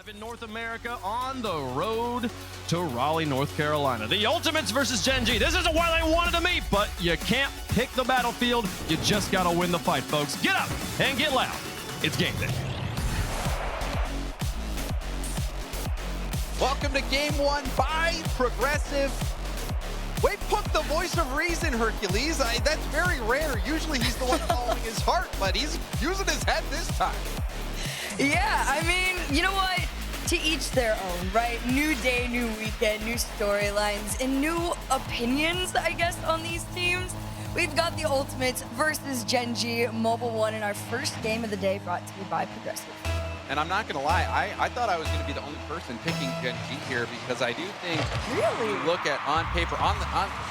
Live in North America on the road to Raleigh, North Carolina. The Ultimates versus GENG. This isn't where they wanted to meet, but you can't pick the battlefield. You just got to win the fight, folks. Get up and get loud. It's game day. Welcome to Game 1 by Progressive. Wade Puck, the voice of reason, Hercules. That's very rare. Usually he's the one following his heart, but he's using his head this time. Yeah, I mean, you know what? To each their own, right? New day, new weekend, new storylines, and new opinions, I guess, on these teams. We've got the Ultimates versus GENG Mobile 1 in our first game of the day, brought to you by Progressive. And I'm not going to lie, I thought I was going to be the only person picking GENG here because I do think, Really? you look at on paper, on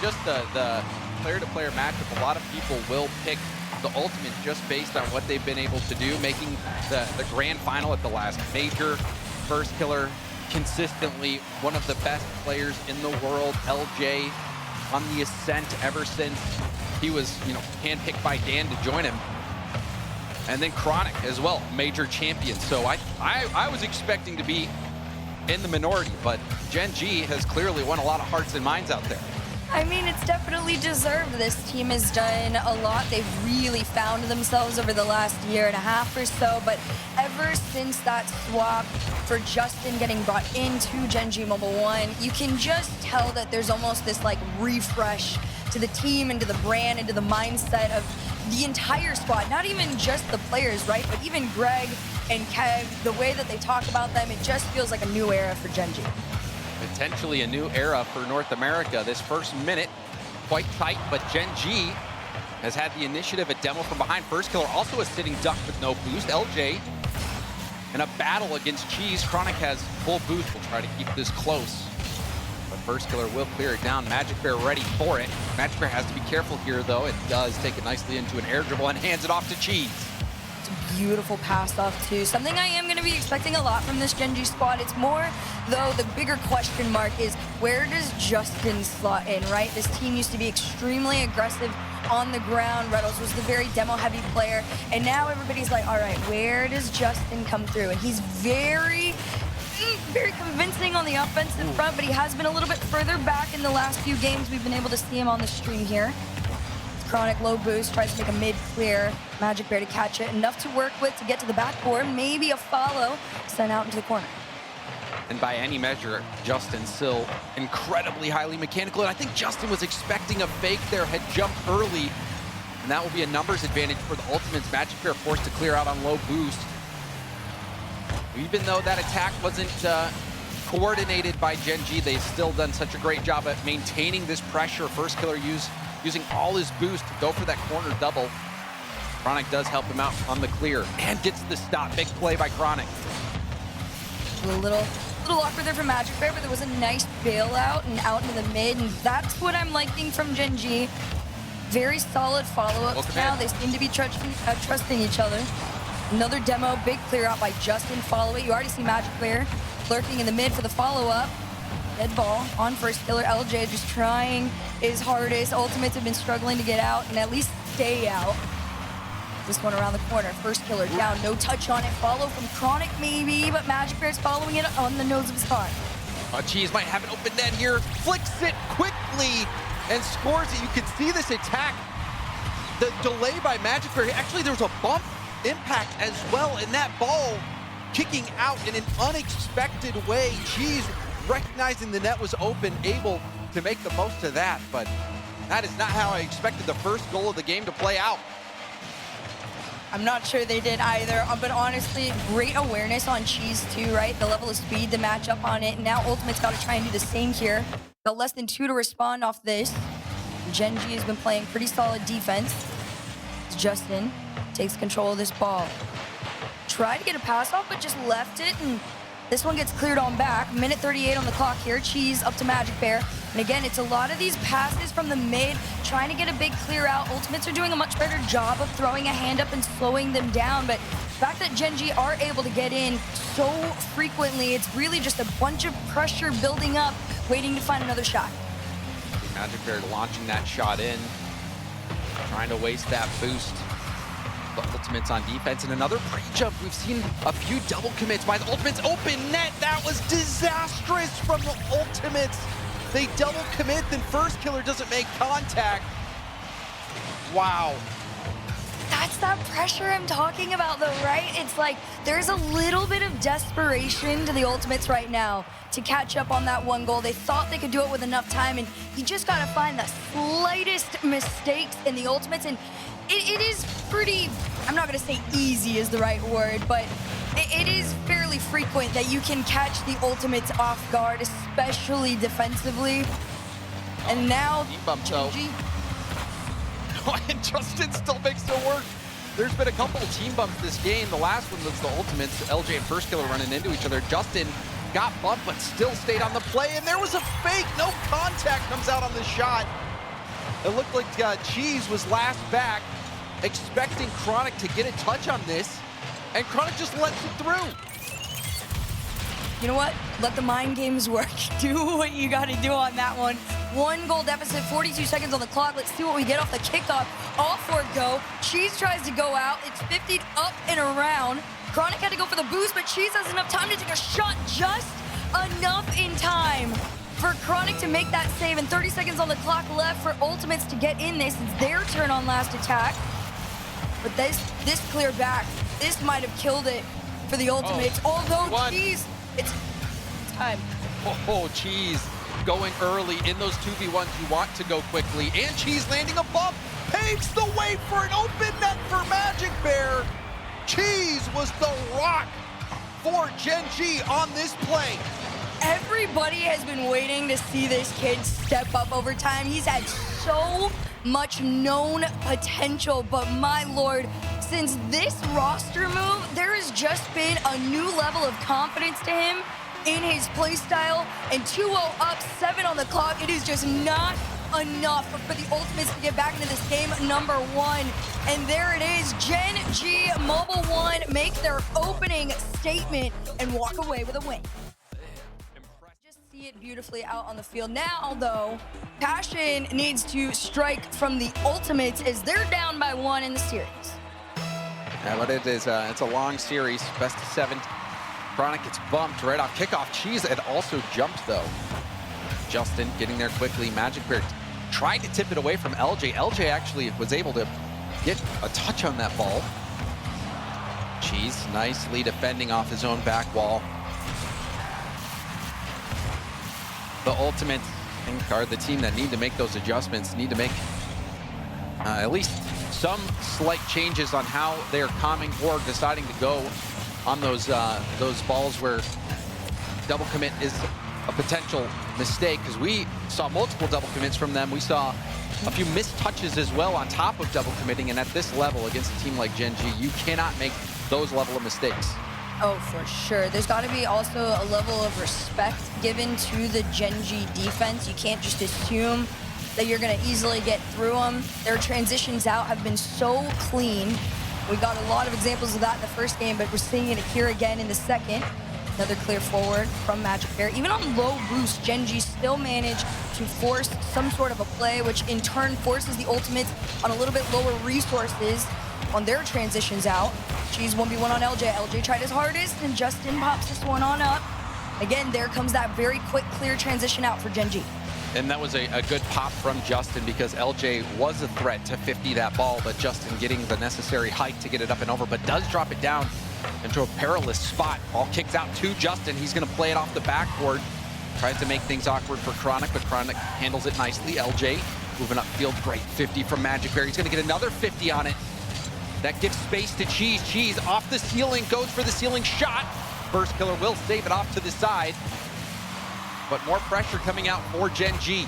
just the player-to-player matchup, a lot of people will pick the Ultimate just based on what they've been able to do, making the grand final at the last major. First Killer, consistently one of the best players in the world. LJ on the ascent ever since he was, handpicked by Dan to join him. And then Chronic as well, major champion. So I was expecting to be in the minority, but GENG has clearly won a lot of hearts and minds out there. I mean, it's definitely deserved. This team has done a lot. They've really found themselves over the last year and a half or so, but ever since that swap for Justin getting brought into GENG Mobile 1, you can just tell that there's almost this like refresh to the team and to the brand and to the mindset of the entire squad, not even just the players, right? But even Greg and Kev, the way that they talk about them, it just feels like a new era for GENG. Potentially a new era for North America. This first minute, quite tight, but GENG has had the initiative. A demo from behind. First Killer also a sitting duck with no boost. LJ in a battle against Cheese. Chronic has full boost. We'll try to keep this close, but First Killer will clear it down. Magic Bear ready for it. Magic Bear has to be careful here, though. It does take it nicely into an air dribble and hands it off to Cheese. Beautiful pass off too. Something I am going to be expecting a lot from this GENG squad. It's more, though, the bigger question mark is where does Justin slot in, right? This team used to be extremely aggressive on the ground. Reynolds was the very demo-heavy player, and now everybody's like, all right, where does Justin come through? And he's very convincing on the offensive front, but he has been a little bit further back in the last few games. We've been able to see him on the stream here. Chronic low boost, tries to make a mid clear. Magic Bear to catch it. Enough to work with to get to the backboard. Maybe a follow, sent out into the corner. And by any measure, Justin still incredibly highly mechanical. And I think Justin was expecting a fake there, had jumped early. And that will be a numbers advantage for the Ultimates. Magic Bear forced to clear out on low boost. Even though that attack wasn't coordinated by GENG, they've still done such a great job at maintaining this pressure. First Killer using all his boost to go for that corner double. Chronic does help him out on the clear and gets the stop. Big play by Chronic. A little awkward there for Magic Bear, but there was a nice bailout and out into the mid, and that's what I'm liking from GENG. Very solid follow-ups now. They seem to be trusting each other. Another demo, big clear out by Justin. Follow it. You already see Magic Bear lurking in the mid for the follow-up. Dead ball on First Killer. LJ just trying his hardest. Ultimates have been struggling to get out and at least stay out. This one around the corner. First Killer down, no touch on it. Follow from Chronic maybe, but Magic Bear's following it on the nose of his car. Cheese might have an open net here. Flicks it quickly and scores it. You can see this attack. The delay by Magic Bear. Actually, there was a bump impact as well, and that ball kicking out in an unexpected way. Cheese recognizing the net was open, able to make the most of that, but that is not how I expected the first goal of the game to play out. I'm not sure they did either, but honestly, great awareness on Cheese too, right? The level of speed to match up on it. Now Ultimate's got to try and do the same here. Got less than 2 to respond off this. GENG has been playing pretty solid defense. Justin takes control of this ball. Tried to get a pass off, but just left it, and this one gets cleared on back. Minute 38 on the clock here. Cheese up to Magic Bear. And again, it's a lot of these passes from the mid, trying to get a big clear out. Ultimates are doing a much better job of throwing a hand up and slowing them down. But the fact that GENG are able to get in so frequently, it's really just a bunch of pressure building up, waiting to find another shot. Magic Bear launching that shot in, trying to waste that boost. The Ultimates on defense, and another pre-jump. We've seen a few double commits by the Ultimates. Open net, that was disastrous from the Ultimates. They double commit, then first killer doesn't make contact. Wow. That's that pressure I'm talking about though, right? It's like there's a little bit of desperation to the Ultimates right now to catch up on that one goal. They thought they could do it with enough time, and you just gotta find the slightest mistakes in the Ultimates, and it is pretty, I'm not gonna say easy is the right word, but it is fairly frequent that you can catch the Ultimates off guard, especially defensively. And now, Team bump though. GENG. And Justin still makes it work. There's been a couple of team bumps this game. The last one was the Ultimates, LJ and First Killer running into each other. Justin got bumped, but still stayed on the play, and there was a fake. No contact comes out on the shot. It looked like Cheese was last back, expecting Chronic to get a touch on this, and Chronic just lets it through. You know what? Let the mind games work. Do what you gotta do on that one. 1 goal deficit, 42 seconds on the clock. Let's see what we get off the kickoff. All for go. Cheese tries to go out. It's 50 up and around. Chronic had to go for the boost, but Cheese has enough time to take a shot, just enough in time for Chronic to make that save. And 30 seconds on the clock left for Ultimates to get in this. It's their turn on last attack. But this clear back, this might have killed it for the Ultimates. Although Cheese, it's time. Oh, Cheese going early in those 2v1s. You want to go quickly, and Cheese landing a bump paves the way for an open net for Magic Bear. Cheese was the rock for GENG on this play. Everybody has been waiting to see this kid step up over time. He's had so much known potential, but my lord, since this roster move, there has just been a new level of confidence to him in his play style, and 2-0 up, 7 on the clock. It is just not enough for the Ultimates to get back into this game number 1. And there it is, GENG Mobile 1 make their opening statement and walk away with a win. Just see it beautifully out on the field. Now, though, Passion needs to strike from the Ultimates as they're down by 1 in the series. Yeah, but it is, it's a long series, best of 7. Chronic gets bumped right off kickoff. Cheese had also jumped, though. Justin getting there quickly. Magic Bear tried to tip it away from LJ. LJ actually was able to get a touch on that ball. Cheese nicely defending off his own back wall. The Ultimates are the team that need to make those adjustments, need to make at least some slight changes on how they're calming or deciding to go on those balls where double commit is a potential mistake, because we saw multiple double commits from them. We saw a few missed touches as well on top of double committing, and at this level against a team like GENG, you cannot make those level of mistakes. Oh, for sure. There's got to be also a level of respect given to the GENG defense. You can't just assume that you're going to easily get through them. Their transitions out have been so clean. We got a lot of examples of that in the first game, but we're seeing it here again in the second. Another clear forward from Magic Bear. Even on low boost, GENG still managed to force some sort of a play, which in turn forces the Ultimates on a little bit lower resources on their transitions out. Cheese 1v1 on LJ. LJ tried his hardest, and Justin pops this one on up. Again, there comes that very quick, clear transition out for GENG. And that was a good pop from Justin, because LJ was a threat to 50 that ball, but Justin getting the necessary height to get it up and over, but does drop it down into a perilous spot. Ball kicks out to Justin. He's going to play it off the backboard. Tries to make things awkward for Chronic, but Chronic handles it nicely. LJ moving upfield. Great 50 from Magic Bear. He's going to get another 50 on it. That gives space to Cheese. Cheese off the ceiling, goes for the ceiling shot. First killer will save it off to the side. But more pressure coming out for GENG.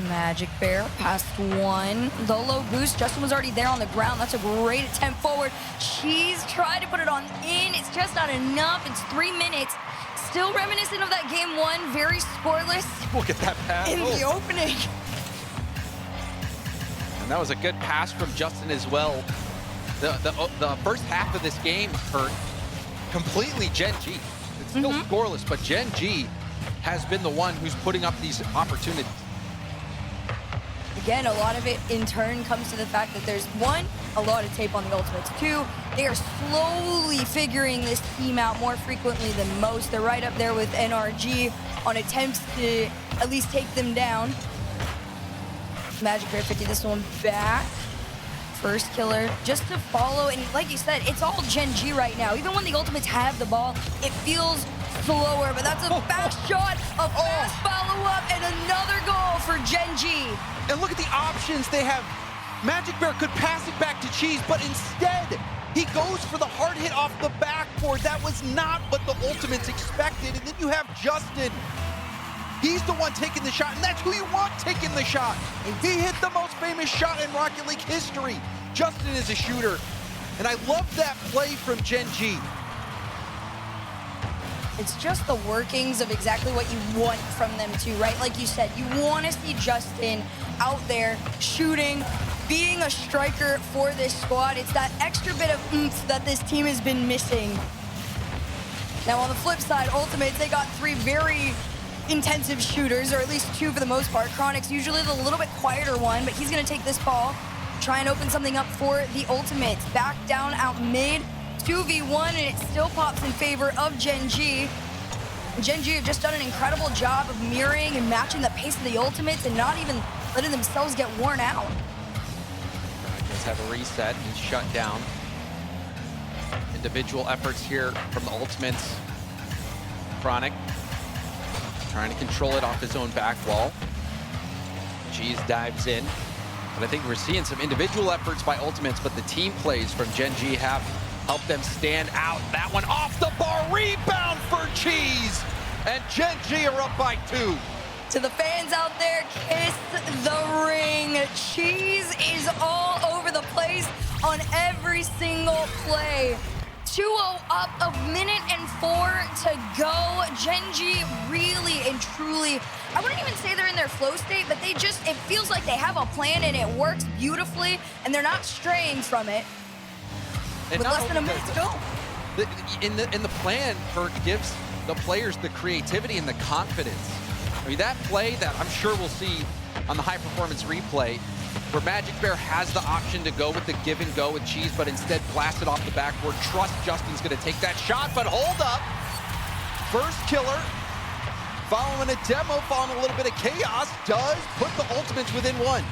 Magic Bear past 1. The low boost. Justin was already there on the ground. That's a great attempt forward. Cheese tried to put it on in. It's just not enough. It's 3 minutes. Still reminiscent of that game 1. Very scoreless. Look at that pass. In the opening. And that was a good pass from Justin as well. The first half of this game hurt completely GENG. It's still scoreless, but GENG has been the one who's putting up these opportunities. again, a lot of it in turn comes to the fact that there's one, a lot of tape on the Ultimates. Two, they are slowly figuring this team out more frequently than most. They're right up there with NRG on attempts to at least take them down. Magic Bear 50 this one back. First killer, just to follow, and like you said, it's all Gen G right now. Even when the Ultimates have the ball, it feels slower, but that's a fast shot, a fast follow-up, and another goal for Gen G. And look at the options they have. Magic Bear could pass it back to Cheese, but instead, he goes for the hard hit off the backboard. That was not what the Ultimates expected. And then you have Justin. He's the one taking the shot, and that's who you want taking the shot. He hit the most famous shot in Rocket League history. Justin is a shooter, and I love that play from Gen G. It's just the workings of exactly what you want from them too, right? Like you said, you want to see Justin out there shooting, being a striker for this squad. It's that extra bit of oomph that this team has been missing. Now on the flip side, Ultimates, they got three very intensive shooters, or at least two for the most part. Chronic's usually the little bit quieter one, but he's gonna take this ball, try and open something up for the Ultimates. Back down out mid, 2v1, and it still pops in favor of Gen G. Gen G have just done an incredible job of mirroring and matching the pace of the Ultimates and not even letting themselves get worn out. Let's have a reset and shut down. Individual efforts here from the Ultimates. Chronic trying to control it off his own back wall. Cheese dives in. But I think we're seeing some individual efforts by Ultimates, but the team plays from Gen G have helped them stand out. That one off the bar, rebound for Cheese. And Gen G are up by 2. To the fans out there, kiss the ring. Cheese is all over the place on every single play. 2-0 up, a minute and 4 to go. Gen G really and truly, I wouldn't even say they're in their flow state, but they just, it feels like they have a plan and it works beautifully and they're not straying from it. And with less than a minute to go. In the plan, Perk gives the players the creativity and the confidence. I mean, that play that I'm sure we'll see on the high performance replay, where Magic Bear has the option to go with the give and go with Cheese, but instead blast it off the backboard. Trust Justin's gonna take that shot, but hold up. First killer, following a demo, following a little bit of chaos, does put the Ultimates within 1.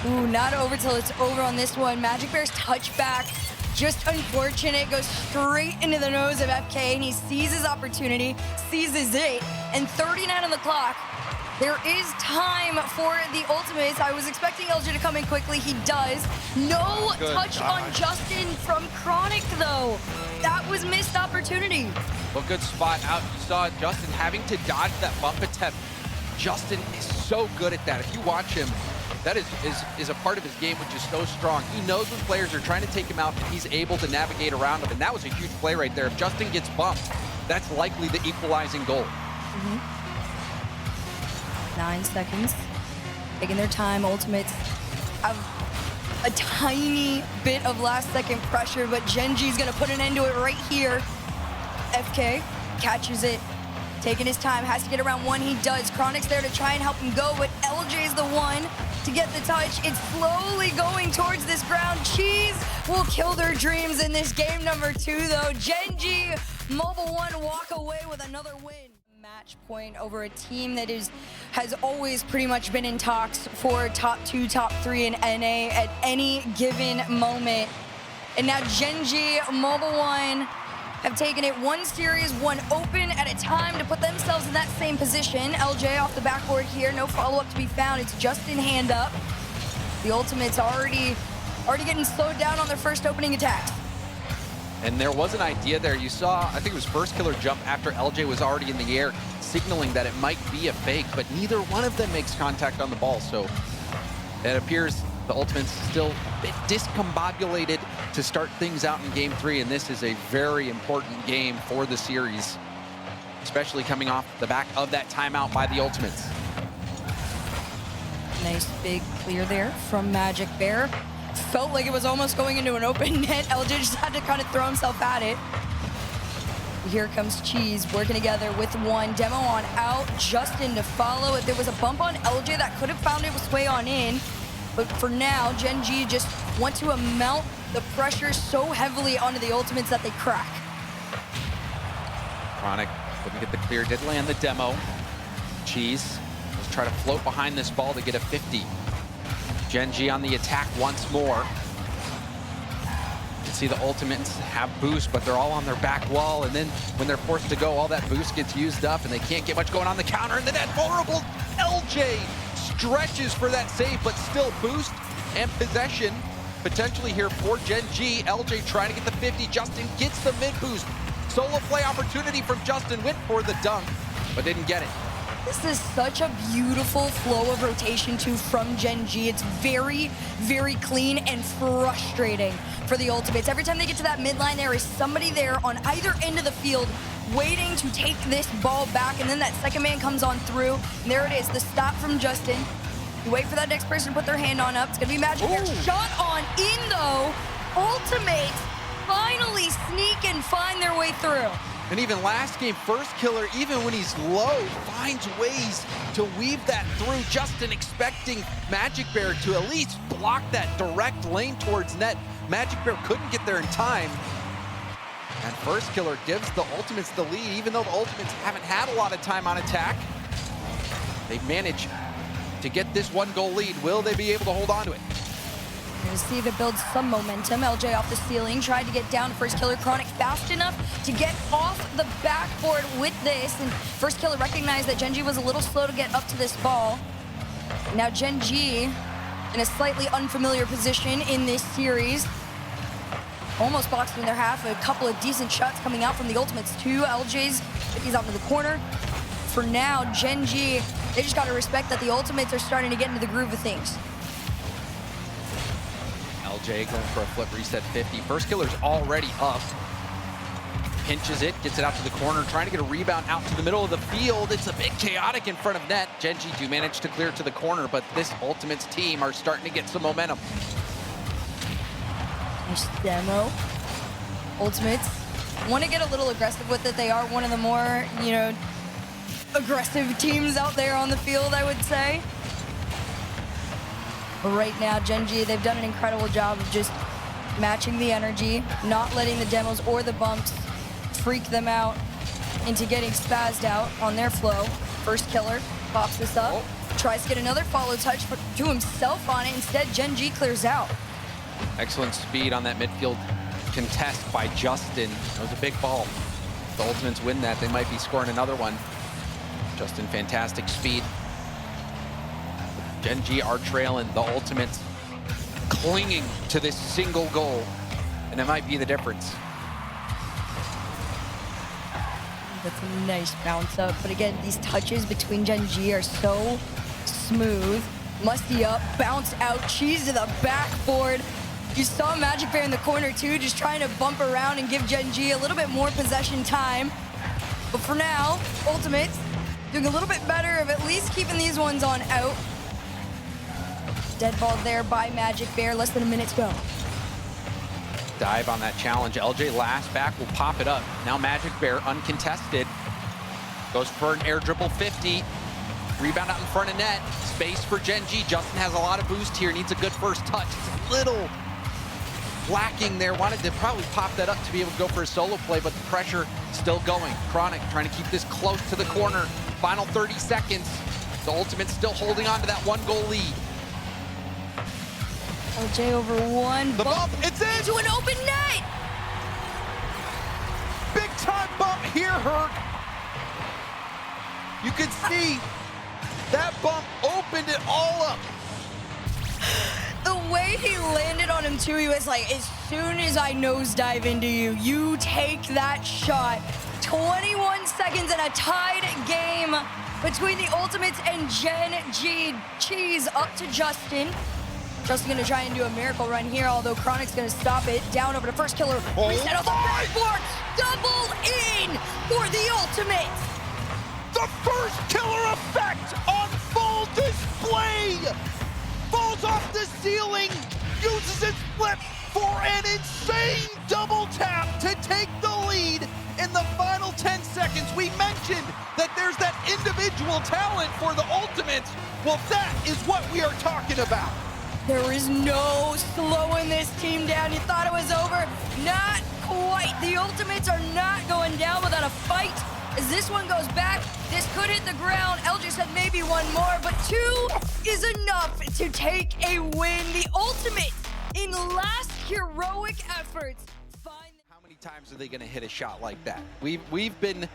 Ooh, not over till it's over on this one. Magic Bear's touchback, just unfortunate, goes straight into the nose of FK, and he sees his opportunity, seizes it, and 39 on the clock. There is time for the Ultimates. I was expecting LJ to come in quickly. He does. No touch on Justin from Chronic, though. That was missed opportunity. Well, good spot out. You saw Justin having to dodge that bump attempt. Justin is so good at that. If you watch him, that is a part of his game which is so strong. He knows when players are trying to take him out, and he's able to navigate around them. And that was a huge play right there. If Justin gets bumped, that's likely the equalizing goal. 9 seconds. Taking their time. Ultimates have a tiny bit of last second pressure, but Gen G's gonna put an end to it right here. FK catches it, taking his time, has to get around 1. He does. Chronic's there to try and help him go, but LJ's the one to get the touch. It's slowly going towards this ground. Cheese will kill their dreams in this game number 2, though. Gen G, Mobile One walk away with another win. Match point over a team that has always pretty much been in talks for top 2, top 3 in NA at any given moment. And now Gen G, Mobile One have taken it 1 series, 1 open at a time to put themselves in that same position. LJ off the backboard here, no follow-up to be found. It's Justin hand up. The Ultimates already getting slowed down on their first opening attack. And there was an idea there. You saw, I think it was first killer jump after LJ was already in the air, signaling that it might be a fake, but neither one of them makes contact on the ball. So it appears the Ultimates still a bit discombobulated to start things out in game 3, and this is a very important game for the series, especially coming off the back of that timeout by the Ultimates. Nice big clear there from Magic Bear. Felt like it was almost going into an open net. LJ just had to kind of throw himself at it. Here comes Cheese working together with 1. Demo on out, Justin to follow. If there was a bump on LJ that could have found its way on in. But for now, GENG just want to amount the pressure so heavily onto the Ultimates that they crack. Chronic couldn't get the clear, did land the demo. Cheese, let's try to float behind this ball to get a 50. GENG on the attack once more. You can see the Ultimates have boost, but they're all on their back wall, and then when they're forced to go, all that boost gets used up, and they can't get much going on the counter, and then that vulnerable LJ stretches for that save, but still boost and possession potentially here for GENG. LJ trying to get the 50. Justin gets the mid boost. Solo play opportunity from Justin. Went for the dunk, but didn't get it. This is such a beautiful flow of rotation too from GENG. It's very, very clean and frustrating for the Ultimates. Every time they get to that midline, there is somebody there on either end of the field waiting to take this ball back, and then that second man comes on through, and there it is, the stop from Justin. You wait for that next person to put their hand on up. It's gonna be Magic Bear. Shot on in though. Ultimates finally sneak and find their way through. And even last game, First Killer, even when he's low, finds ways to weave that through. Justin expecting Magic Bear to at least block that direct lane towards net. Magic Bear couldn't get there in time. And First Killer gives the Ultimates the lead, even though the Ultimates haven't had a lot of time on attack. They've managed to get this 1-goal lead. Will they be able to hold on to it? We're gonna see if it builds some momentum. LJ off the ceiling, tried to get down to First Killer. Chronic fast enough to get off the backboard with this, and First Killer recognized that GENG was a little slow to get up to this ball. Now GENG in a slightly unfamiliar position in this series. Almost boxed in their half. A couple of decent shots coming out from the Ultimates too. LJ's 50s out to the corner. For now, GENG, they just gotta respect that the Ultimates are starting to get into the groove of things. LJ going for a flip reset 50. First Killer's already up. Pinches it, gets it out to the corner, trying to get a rebound out to the middle of the field. It's a bit chaotic in front of net. GENG do manage to clear to the corner, but this Ultimates team are starting to get some momentum. Nice demo. Ultimates want to get a little aggressive with it. They are one of the more, aggressive teams out there on the field, I would say. But right now, GENG, they've done an incredible job of just matching the energy, not letting the demos or the bumps freak them out into getting spazzed out on their flow. First Killer pops this up, tries to get another follow touch to himself on it. Instead, GENG clears out. Excellent speed on that midfield contest by Justin. It was a big ball. If the Ultimates win that, they might be scoring another one. Justin, fantastic speed. GENG are trailing, the Ultimates clinging to this single goal, and it might be the difference. That's a nice bounce up, but again, these touches between GENG are so smooth. Musty up, bounce out, cheese to the backboard. You saw Magic Bear in the corner too, just trying to bump around and give GENG a little bit more possession time. But for now, Ultimates doing a little bit better of at least keeping these ones on out. Dead ball there by Magic Bear, less than a minute to go. Dive on that challenge. LJ last back will pop it up. Now Magic Bear uncontested. Goes for an air dribble 50. Rebound out in front of net. Space for GENG. Justin has a lot of boost here. Needs a good first touch. It's a little lacking there. Wanted to probably pop that up to be able to go for a solo play, but the pressure still going. Chronic trying to keep this close to the corner. Final 30 seconds. The Ultimates still holding on to that 1-goal lead. LJ over one. The bump, it's in! To an open net! Big time bump here, Herc. You can see that bump opened it all up. The way he landed on him too, he was like, as soon as I nosedive into you, you take that shot. 21 seconds and a tied game between the Ultimates and GENG. Cheese up to Justin. Justin gonna try and do a miracle run here, although Chronic's gonna stop it. Down over to First Killer. Reset on the backboard. Double in for the Ultimates. The First Killer effect on full display. Falls off the ceiling, uses its flip for an insane double tap to take the lead in the final 10 seconds. We mentioned that there's that individual talent for the Ultimates. Well, that is what we are talking about. There is no slowing this team down. You thought it was over? Not quite. The Ultimates are not going down without a fight. As this one goes back, this could hit the ground. LJ said maybe one more, but 2 is enough to take a win. The Ultimate in last heroic efforts. How many times are they going to hit a shot like that? We've been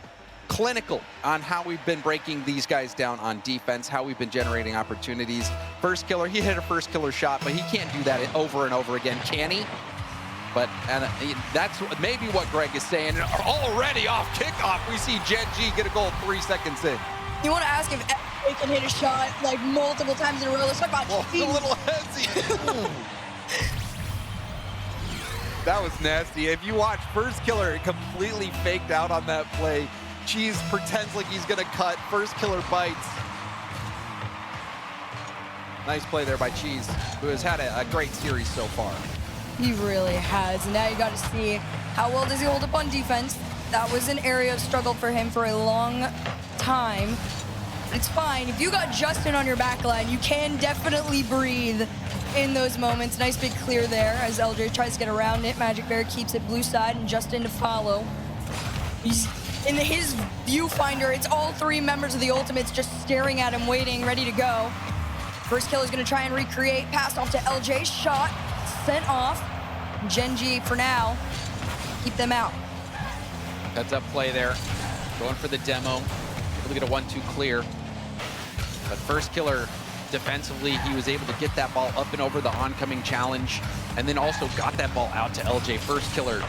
clinical on how we've been breaking these guys down on defense, how we've been generating opportunities. First killer, he hit a first killer shot, but he can't do that over and over again, can he? But that's maybe what Greg is saying. Already off kickoff, we see GENG get a goal 3 seconds in. You want to ask if they can hit a shot like multiple times in a row? Let's talk about a little hezzy. That was nasty. If you watch First Killer, it completely faked out on that play. Cheese pretends like he's gonna cut. First Killer bites. Nice play there by Cheese, who has had a great series so far. He really has. Now you got to see how well does he hold up on defense. That was an area of struggle for him for a long time. It's fine. If you got Justin on your back line, you can definitely breathe in those moments. Nice big clear there as LJ tries to get around it. Magic Bear keeps it blue side and Justin to follow. He's in his viewfinder. It's all 3 members of the Ultimates just staring at him, waiting, ready to go. First Kill is going to try and recreate. Pass off to LJ. Shot. Sent off. GENG for now. Keep them out. Heads up play there. Going for the demo. Able to get a 1-2 clear. But First Killer, defensively, he was able to get that ball up and over the oncoming challenge, and then also got that ball out to LJ. First Killer.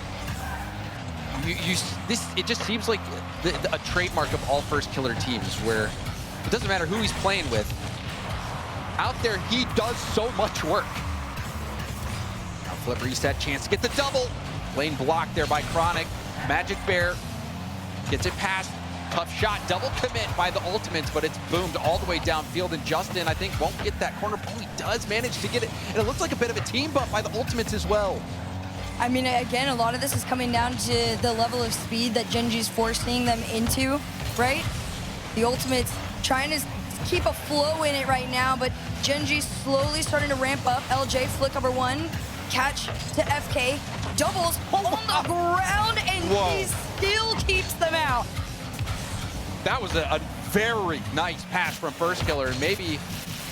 It just seems like a trademark of all First Killer teams, where it doesn't matter who he's playing with. Out there, he does so much work. Now flip reset, chance to get the double. Lane blocked there by Chronic. Magic Bear gets it past. Tough shot, double commit by the Ultimates, but it's boomed all the way downfield, and Justin, I think, won't get that corner. Oh, he does manage to get it, and it looks like a bit of a team bump by the Ultimates as well. I mean, again, a lot of this is coming down to the level of speed that GENG's forcing them into, right? The Ultimates trying to keep a flow in it right now, but GENG's slowly starting to ramp up. LJ, flick over 1, catch to FK, doubles on the ground, and he still keeps them out. That was a very nice pass from First Killer, and maybe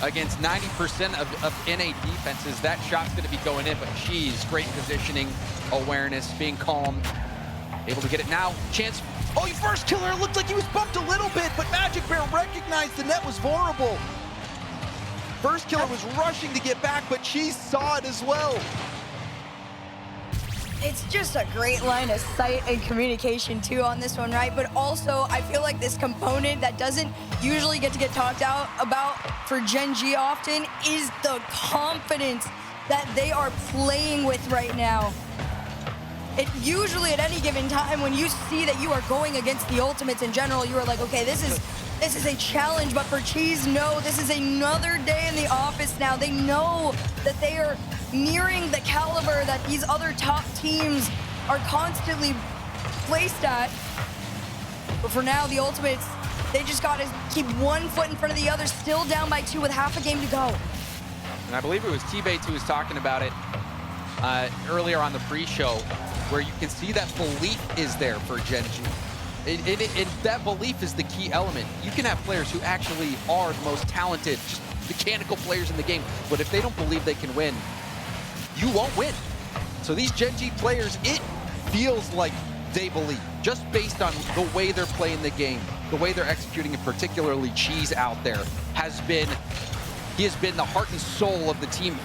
against 90% of NA defenses, that shot's gonna be going in, but geez, great positioning, awareness, being calm, able to get it now. Chance, oh, First Killer, it looked like he was bumped a little bit, but Magic Bear recognized the net was vulnerable. First Killer was rushing to get back, but she saw it as well. It's just a great line of sight and communication too on this one, right? But also, I feel like this component that doesn't usually get talked about for GENG often is the confidence that they are playing with right now. It usually at any given time when you see that you are going against the Ultimates in general, you are like, okay, this is a challenge, but for Cheese, no, this is another day in the office now. They know that they are nearing the caliber that these other top teams are constantly placed at. But for now, the Ultimates, they just got to keep 1 foot in front of the other, still down by 2 with half a game to go. And I believe it was T-Bates who was talking about it earlier on the pre-show, where you can see that belief is there for GENG. And that belief is the key element. You can have players who actually are the most talented, just mechanical players in the game, but if they don't believe they can win, you won't win. So these GENG players, it feels like they believe, just based on the way they're playing the game, the way they're executing, and particularly Cheese out there he has been the heart and soul of the team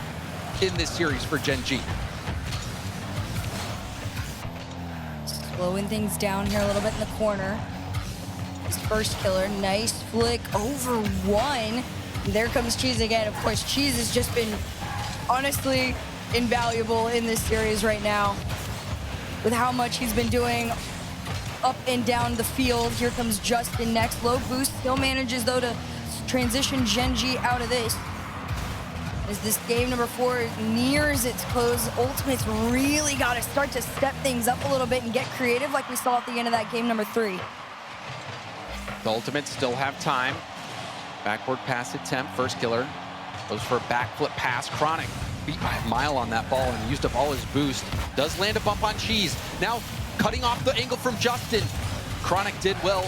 in this series for GENG. Slowing things down here a little bit in the corner. This First Killer, nice flick over 1. There comes Cheese again. Of course, Cheese has just been honestly invaluable in this series right now with how much he's been doing up and down the field. Here comes Justin next. Low boost, still manages though to transition GENG out of this. As this game number 4 nears its close, Ultimates really got to start to step things up a little bit and get creative like we saw at the end of that game number 3. The Ultimates still have time. Backward pass attempt, First Killer Goes for a backflip pass. Chronic beat by a mile on that ball and used up all his boost. Does land a bump on Cheese. Now cutting off the angle from Justin. Chronic did well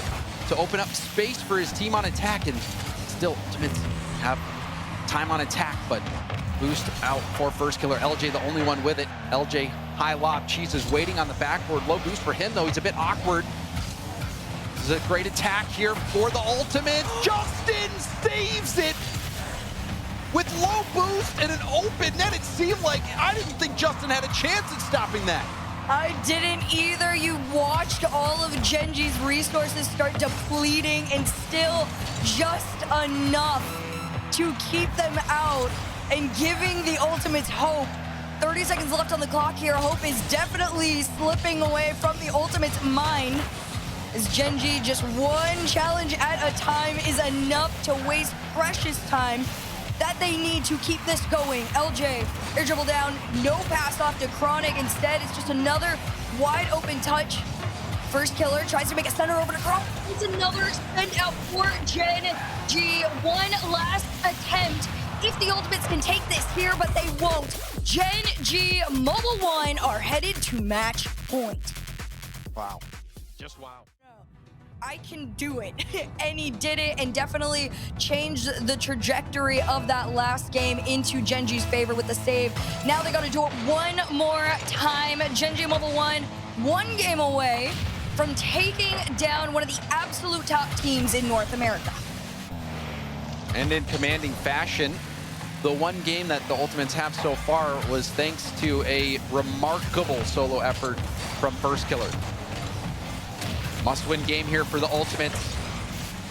to open up space for his team on attack, and still Ultimates have time on attack, but boost out for First Killer. LJ the only one with it. LJ high lob. Cheese is waiting on the backboard. Low boost for him though. He's a bit awkward. This is a great attack here for the Ultimate. Justin saves it with low boost and an open net. It seemed like I didn't think Justin had a chance at stopping that. I didn't either. You watched all of GENG's resources start depleting and still just enough to keep them out and giving the Ultimates hope. 30 seconds left on the clock here. Hope is definitely slipping away from the Ultimates' mind, as GENG, just one challenge at a time is enough to waste precious time that they need to keep this going. LJ, air dribble down, no pass off to Chronic. Instead, it's just another wide open touch. First Killer tries to make a center over to Chronic. It's another send out for GENG. One last attempt. If the Ultimates can take this here, but they won't. GENG Mobile 1 are headed to match point. Wow. Just wow. I can do it. And he did it and definitely changed the trajectory of that last game into GENG's favor with the save. Now they got to do it one more time. GENG Mobile 1, one game away from taking down one of the absolute top teams in North America. And in commanding fashion, the one game that the Ultimates have so far was thanks to a remarkable solo effort from First Killer. Must-win game here for the Ultimates.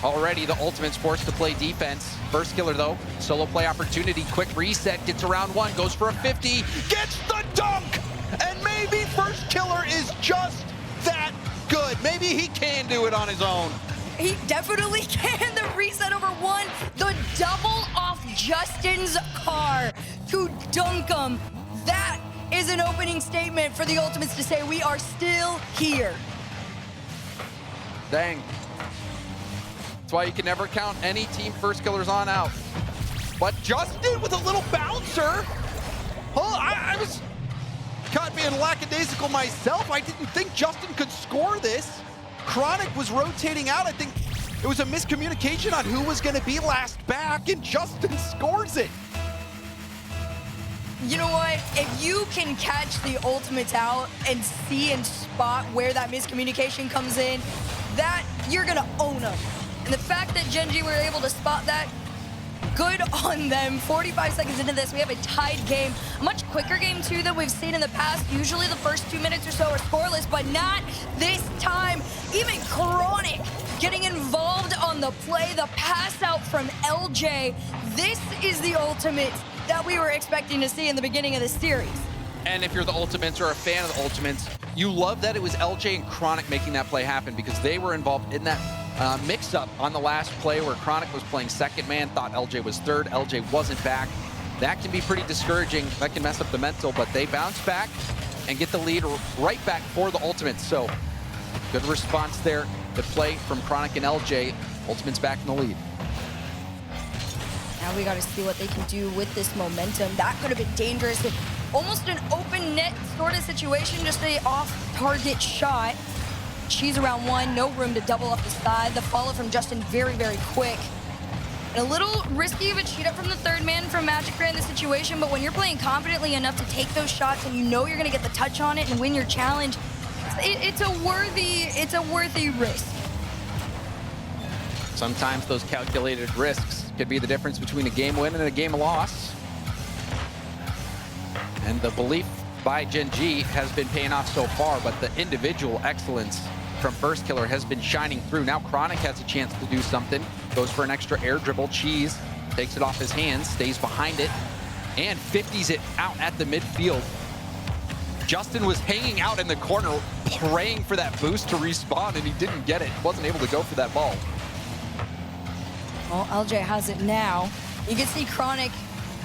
Already the Ultimates forced to play defense. First Killer though, solo play opportunity, quick reset, gets around one, goes for a 50, gets the dunk! And maybe First Killer is just that good. Maybe he can do it on his own. He definitely can. The reset over one, the double off Justin's car to dunk him. That is an opening statement for the Ultimates to say we are still here. Dang. That's why you can never count any team First Killers on out. But Justin with a little bouncer. Oh, I was caught being lackadaisical myself. I didn't think Justin could score this. Chronic was rotating out. I think it was a miscommunication on who was going to be last back, and Justin scores it. You know what? If you can catch the Ultimates out and see and spot where that miscommunication comes in, that you're going to own them. And the fact that GENG were able to spot that, good on them. 45 seconds into this, we have a tied game. A much quicker game, too, than we've seen in the past. Usually the first 2 minutes or so are scoreless, but not this time. Even Chronic getting involved on the play, the pass out from LJ. This is the Ultimates that we were expecting to see in the beginning of this series. And if you're the Ultimates or a fan of the Ultimates, you love that it was LJ and Chronic making that play happen, because they were involved in that mix-up on the last play where Chronic was playing second man, thought LJ was third, LJ wasn't back. That can be pretty discouraging. That can mess up the mental, but they bounce back and get the lead right back for the Ultimates. So good response there. The play from Chronic and LJ. Ultimates back in the lead. Now we got to see what they can do with this momentum. That could have been dangerous. Almost an open net sort of situation, just a off-target shot. Cheese around one, no room to double off the side. The follow from Justin very, very quick. And a little risky of a cheat up from the third man from Magic Bear in this situation, but when you're playing confidently enough to take those shots and you know you're going to get the touch on it and win your challenge, it's a worthy risk. Sometimes those calculated risks could be the difference between a game win and a game loss. And the belief by GENG has been paying off so far, but the individual excellence from First Killer has been shining through. Now Chronic has a chance to do something. Goes for an extra air dribble. Cheese takes it off his hands, stays behind it, and 50s it out at the midfield. Justin was hanging out in the corner, praying for that boost to respawn, and he didn't get it. Wasn't able to go for that ball. Well, LJ has it now. You can see Chronic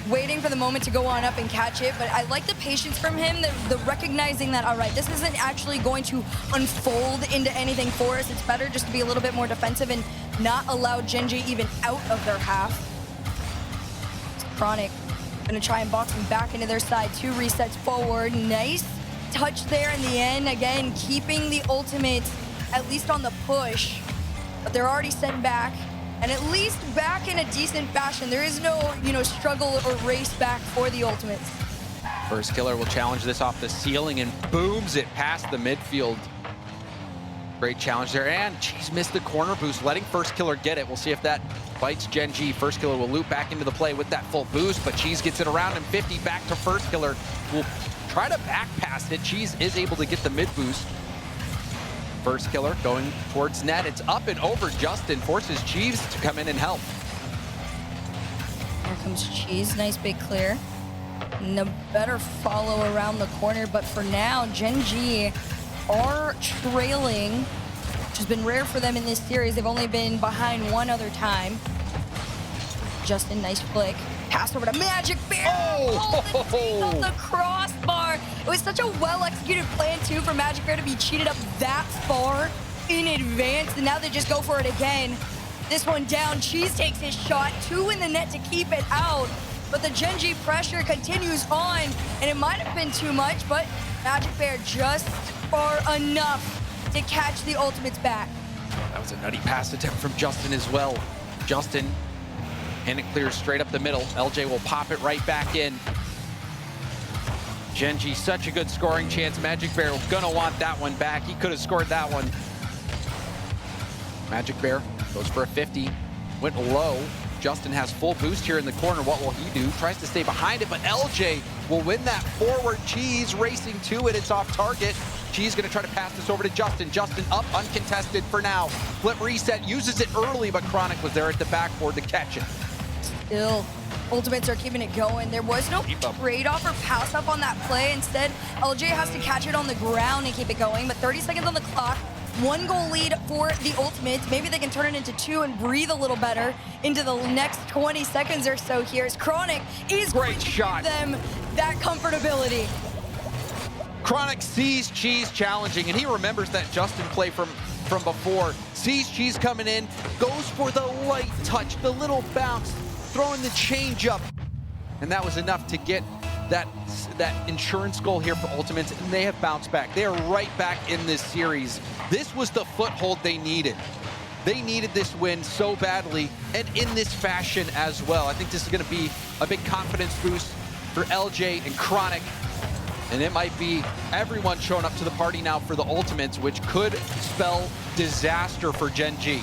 waiting for the moment to go on up and catch it, but I like the patience from him, the recognizing that, all right, this isn't actually going to unfold into anything for us. It's better just to be a little bit more defensive and not allow GENG even out of their half. Chronic gonna try and box him back into their side. 2 resets forward. Nice touch there in the end. Again, keeping the Ultimates at least on the push, but they're already sent back, and at least back in a decent fashion. There is no, struggle or race back for the Ultimates. First Killer will challenge this off the ceiling and booms it past the midfield. Great challenge there, and Cheese missed the corner boost, letting First Killer get it. We'll see if that bites GENG. First Killer will loop back into the play with that full boost, but Cheese gets it around him. 50 back to First Killer. Will try to back pass it. Cheese is able to get the mid boost. First Killer going towards net. It's up and over. Justin forces Cheese to come in and help. Here comes Cheese. Nice big clear. And a better follow around the corner, but for now, GENG are trailing, which has been rare for them in this series. They've only been behind one other time. Justin, nice flick. Pass over to Magic Bear. Oh, on the crossbar. It was such a well-executed plan, too, for Magic Bear to be cheated up that far in advance, and now they just go for it again. This one down. Cheese takes his shot. 2 in the net to keep it out. But the GENG pressure continues on, and it might have been too much, but Magic Bear just far enough to catch the Ultimates back. That was a nutty pass attempt from Justin as well. Justin, and it clears straight up the middle. LJ will pop it right back in. GENG, such a good scoring chance. Magic Bear gonna want that one back. He could have scored that one. Magic Bear goes for a 50, went low. Justin has full boost here in the corner. What will he do? Tries to stay behind it, but LJ will win that forward. Cheese racing to it. It's off target. Cheese gonna try to pass this over to Justin. Justin up uncontested for now. Flip reset, uses it early, but Chronic was there at the backboard to catch it. Still, Ultimates are keeping it going. There was no trade-off or pass-up on that play. Instead, LJ has to catch it on the ground and keep it going, but 30 seconds on the clock. 1 goal lead for the Ultimates. Maybe they can turn it into 2 and breathe a little better into the next 20 seconds or so here. As Chronic is going to give them that comfortability. Chronic sees Cheese challenging, and he remembers that Justin play from before. Sees Cheese coming in, goes for the light touch, the little bounce, throwing the change up. And that was enough to get that insurance goal here for Ultimates, and they have bounced back. They are right back in this series. This was the foothold they needed. They needed this win so badly, and in this fashion as well. I think this is gonna be a big confidence boost for LJ and Chronic, and it might be everyone showing up to the party now for the Ultimates, which could spell disaster for GENG.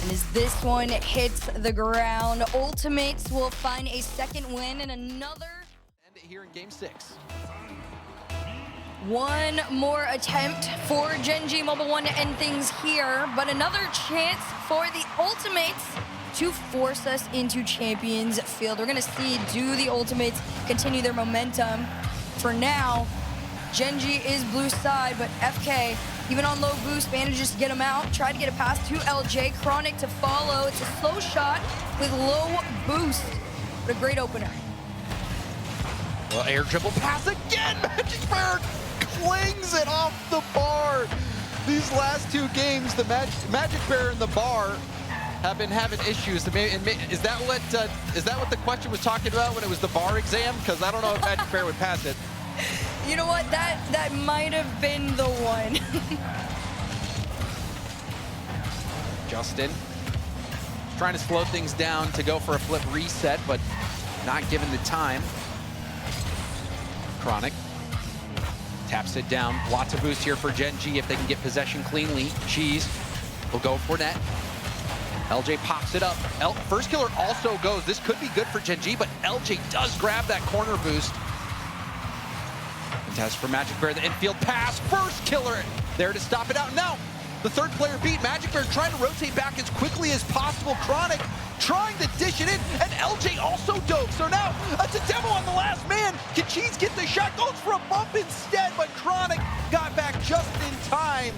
And as this one hits the ground, Ultimates will find a second win and another. End it here in Game 6. One more attempt for GENG Mobile 1 to end things here, but another chance for the Ultimates to force us into Champions Field. We're gonna see, do the Ultimates continue their momentum? For now, GENG is blue side, but FK, even on low boost, manages to get him out. Tried to get a pass to LJ. Chronic to follow. It's a slow shot with low boost. What a great opener. Well, air dribble pass again. Magic Bear clings it off the bar. These last 2 games, the Magic Bear and the bar have been having issues. Is that what the question was talking about when it was the bar exam? Because I don't know if Magic Bear would pass it. You know what? That might have been the one. Justin trying to slow things down to go for a flip reset, but not given the time. Chronic taps it down. Lots of boost here for GENG if they can get possession cleanly. Cheese will go for net. LJ pops it up. First Killer also goes. This could be good for GENG, but LJ does grab that corner boost. Test for Magic Bear, the infield pass. First Killer there to stop it out. Now, the third player beat. Magic Bear trying to rotate back as quickly as possible. Chronic trying to dish it in, and LJ also dove. So now, it's a demo on the last man. Can Cheese get the shot? Goes for a bump instead, but Chronic got back just in time.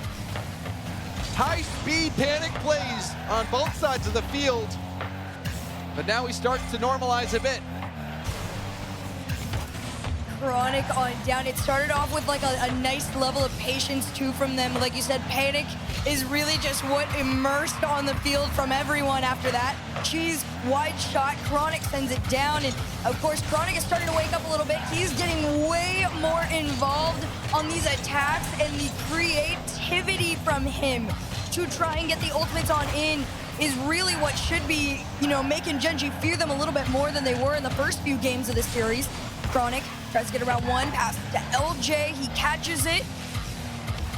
High-speed panic plays on both sides of the field. But now we start to normalize a bit. Chronic on down. It started off with like a nice level of patience too from them. Like you said, panic is really just what immersed on the field from everyone after that. Cheese, wide shot, Chronic sends it down, and of course Chronic is starting to wake up a little bit. He's getting way more involved on these attacks, and the creativity from him to try and get the ultimates on in is really what should be, you know, making GENG fear them a little bit more than they were in the first few games of the series. Chronic tries to get around one, pass to LJ, he catches it.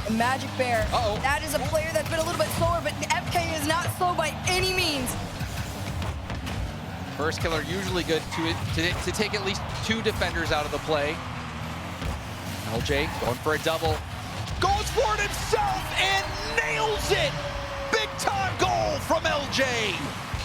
And Magic Bear, that is a player that's been a little bit slower, but FK is not slow by any means. First killer usually good to take at least 2 defenders out of the play. LJ going for a double. Goes for it himself and nails it! Big time goal from LJ!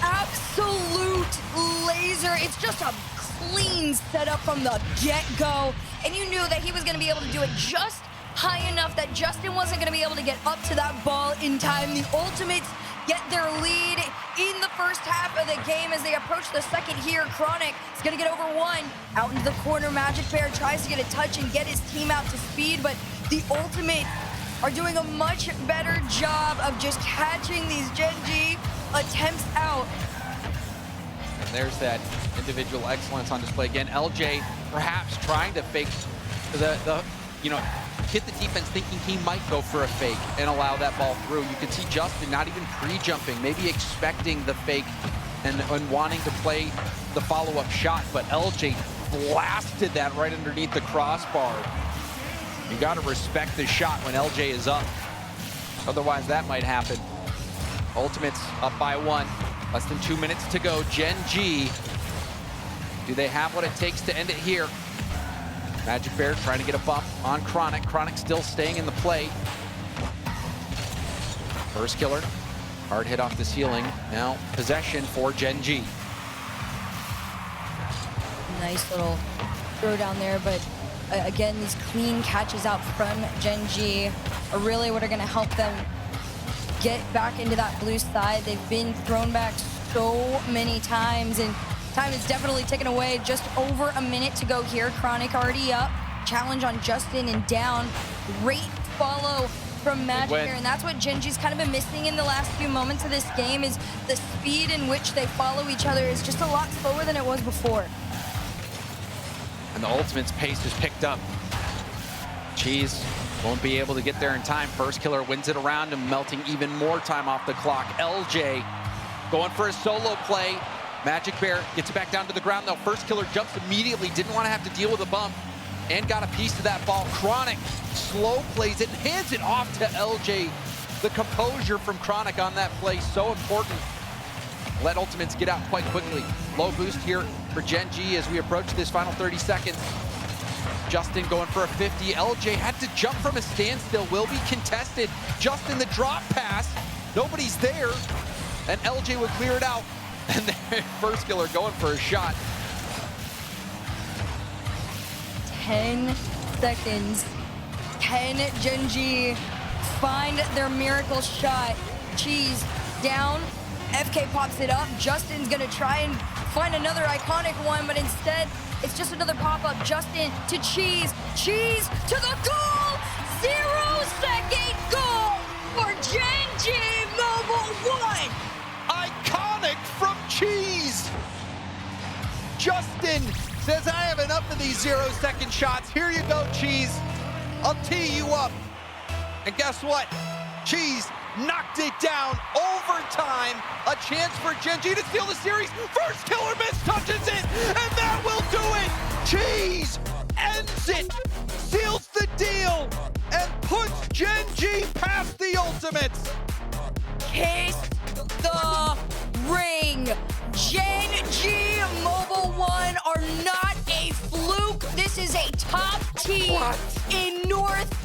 Absolute laser. It's just a clean setup from the get-go. And you knew that he was going to be able to do it just high enough that Justin wasn't going to be able to get up to that ball in time. The Ultimates get their lead in the first half of the game as they approach the second here. Chronic is going to get over one. Out into the corner, Magic Bear tries to get a touch and get his team out to speed, but the Ultimates are doing a much better job of just catching these GENG attempts out. And there's that individual excellence on display again. LJ perhaps trying to fake hit the defense thinking he might go for a fake and allow that ball through. You can see Justin not even pre-jumping, maybe expecting the fake and wanting to play the follow-up shot, but LJ blasted that right underneath the crossbar. You got to respect the shot when LJ is up. Otherwise, that might happen. Ultimates up by 1. Less than 2 minutes to go. GENG, do they have what it takes to end it here? Magic Bear trying to get a bump on Chronic. Chronic still staying in the play. First killer, hard hit off the ceiling. Now possession for GENG. Nice little throw down there, but again, these clean catches out from GENG are really what are going to help them get back into that blue side. They've been thrown back so many times, and time is definitely ticking away. Just over a minute to go here. Chronic already up. Challenge on Justin and down. Great follow from Magic Bear, and that's what GENG's kind of been missing in the last few moments of this game, is the speed in which they follow each other is just a lot slower than it was before. And the Ultimate's pace is picked up. Cheese won't be able to get there in time. First killer wins it around him, melting even more time off the clock. LJ going for a solo play. Magic Bear gets it back down to the ground though. First killer jumps immediately, didn't want to have to deal with a bump, and got a piece of that ball. Chronic slow plays it and hands it off to LJ. The composure from Chronic on that play, so important. Let Ultimates get out quite quickly. Low boost here for GENG as we approach this final 30 seconds. Justin going for a 50. LJ had to jump from a standstill, will be contested. Justin, the drop pass, nobody's there, and LJ would clear it out. And then first killer going for a shot. 10 seconds. Can GENG find their miracle shot? Cheese down. FK pops it up. Justin's gonna try and find another iconic one, but instead, it's just another pop-up. Justin to Cheese. Cheese to the goal! 0-second goal for GENG Mobile 1! Iconic from Cheese! Justin says, I have enough of these 0-second shots. Here you go, Cheese. I'll tee you up. And guess what? Cheese knocked it down. Overtime. A chance for GENG to steal the series. First killer miss touches it, and that will do it. Cheese ends it, seals the deal, and puts GENG past the Ultimates. Kiss the ring. GENG Mobile 1 are not a fluke. This is a top team in North